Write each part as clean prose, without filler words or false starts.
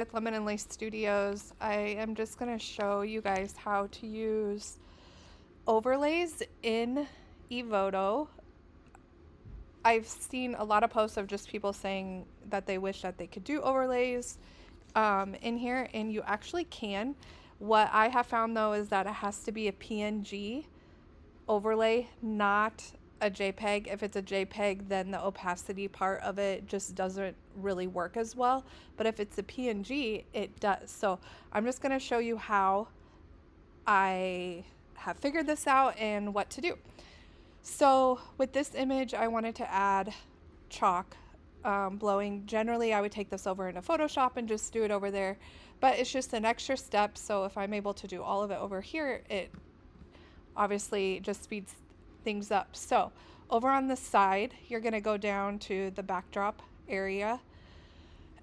With Lemon and Lace Studios. I am just going to show you guys how to use overlays in Evoto. I've seen a lot of posts of just people saying that they wish that they could do overlays in here, and you actually can. What I have found though is that it has to be a PNG overlay, not a JPEG. If it's a JPEG, then the opacity part of it just doesn't really work as well. But if it's a PNG, it does. So I'm just going to show you how I have figured this out and what to do. So with this image, I wanted to add chalk blowing. Generally, I would take this over into Photoshop and just do it over there. But it's just an extra step. So if I'm able to do all of it over here, it obviously just speeds things up. So over on the side, you're going to go down to the backdrop area.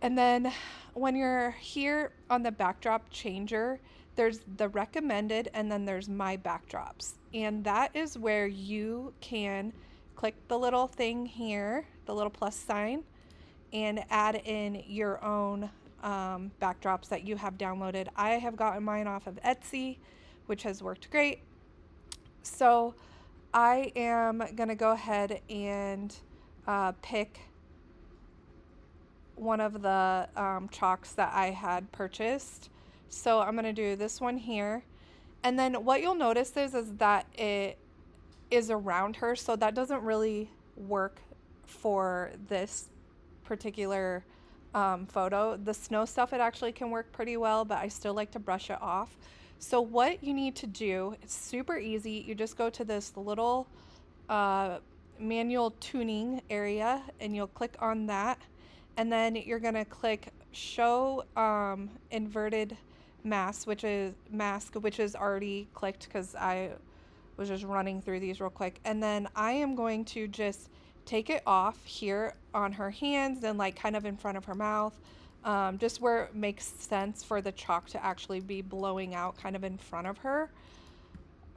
And then when you're here on the backdrop changer, there's the recommended and then there's my backdrops. And that is where you can click the little thing here, the little plus sign, and add in your own backdrops that you have downloaded. I have gotten mine off of Etsy, which has worked great. So I am going to go ahead and pick one of the chalks that I had purchased. So I'm going to do this one here. And then what you'll notice is that it is around her. So that doesn't really work for this particular photo. The snow stuff, it actually can work pretty well, but I still like to brush it off. So what you need to do, it's super easy. You just go to this little manual tuning area and you'll click on that. And then you're going to click show inverted mask, which is already clicked because I was just running through these real quick. And then I am going to just take it off here on her hands and like kind of in front of her mouth. Just where it makes sense for the chalk to actually be blowing out kind of in front of her.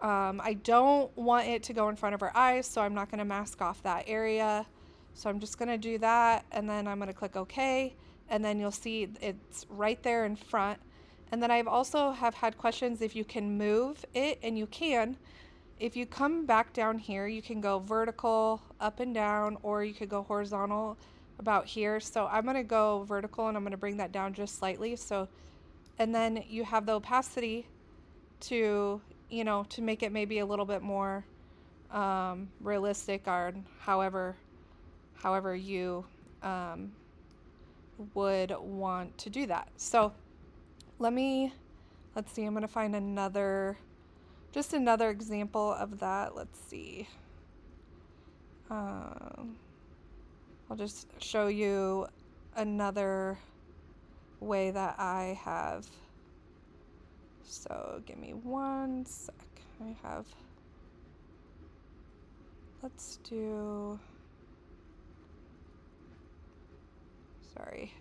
I don't want it to go in front of her eyes, so I'm not going to mask off that area. So I'm just going to do that, and then I'm going to click OK, and then you'll see it's right there in front. And then I've also have had questions if you can move it, and you can. If you come back down here, you can go vertical, up and down, or you could go horizontal about here. So I'm going to go vertical and I'm going to bring that down just slightly. So, and then you have the opacity to, to make it maybe a little bit more realistic, or however you would want to do that. So let's see, I'm going to find another example of that. Let's see. I'll just show you another way that I have. So give me one sec. Let's do, sorry.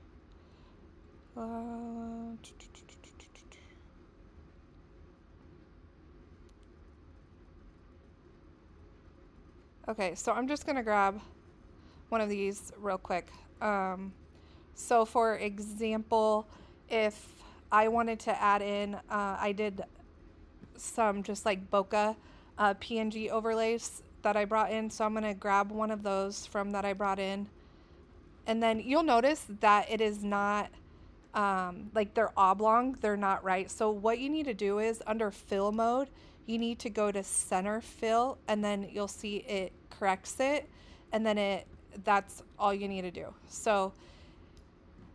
Okay, so I'm just gonna grab one of these real quick. So for example, if I wanted to add in, I did some just like bokeh PNG overlays that I brought in. So I'm gonna grab one of those from that I brought in. And then you'll notice that it is not, like they're oblong, they're not right. So what you need to do is under fill mode, you need to go to center fill, and then you'll see it corrects it, and then that's all you need to do. So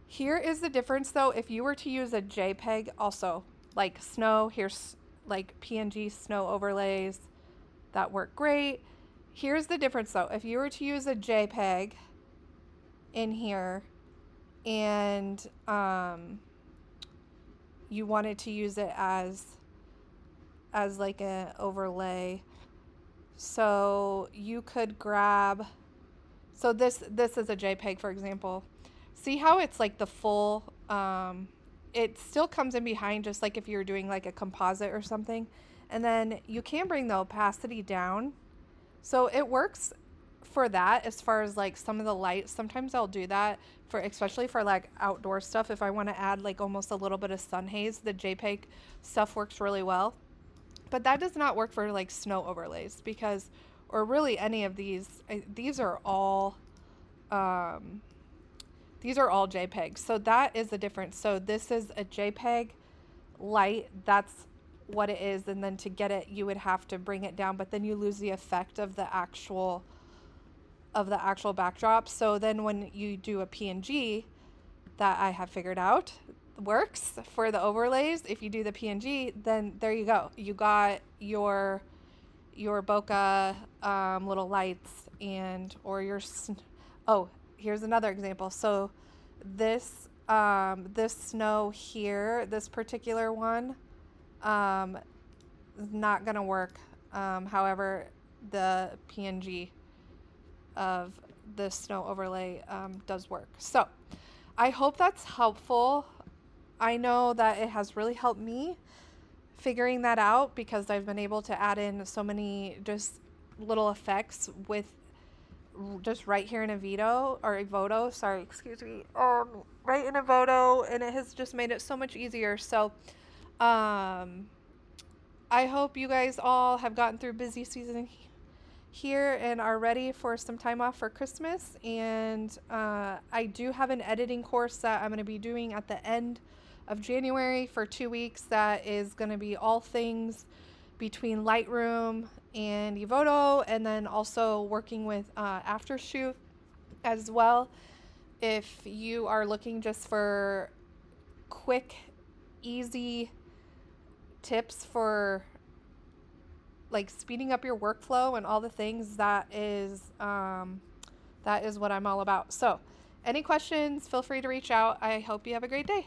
here is the difference though. If you were to use a JPEG, also like snow, here's like PNG snow overlays that work great. Here's the difference though. If you were to use a JPEG in here and you wanted to use it as like an overlay, so you could grab, so this is a JPEG, for example. See how it's like the full, it still comes in behind, just like if you're doing like a composite or something. And then you can bring the opacity down. So it works for that, as far as like some of the lights, sometimes I'll do that for, especially for like outdoor stuff. If I want to add like almost a little bit of sun haze, the JPEG stuff works really well. But that does not work for like snow overlays because, or really any of these, these are all, um, these are all JPEGs. So that is the difference. So this is a JPEG light. That's what it is. And then to get it, you would have to bring it down, but then you lose the effect of the actual backdrop. So then when you do a PNG, that I have figured out works for the overlays, if you do the PNG, then there you go. You got your bokeh little lights and or your oh, here's another example. So this snow here, this particular one, is not gonna work. However, the PNG of the snow overlay does work. So I hope that's helpful. I know that it has really helped me figuring that out because I've been able to add in so many just little effects with just right here in Evoto, sorry, excuse me, right in Evoto, and it has just made it so much easier. So, I hope you guys all have gotten through busy season here and are ready for some time off for Christmas. And I do have an editing course that I'm going to be doing at the end of January for 2 weeks that is going to be all things between Lightroom and Evoto, and then also working with Aftershoot as well. If you are looking just for quick, easy tips for like speeding up your workflow and all the things, that is what I'm all about. So any questions, feel free to reach out. I hope you have a great day.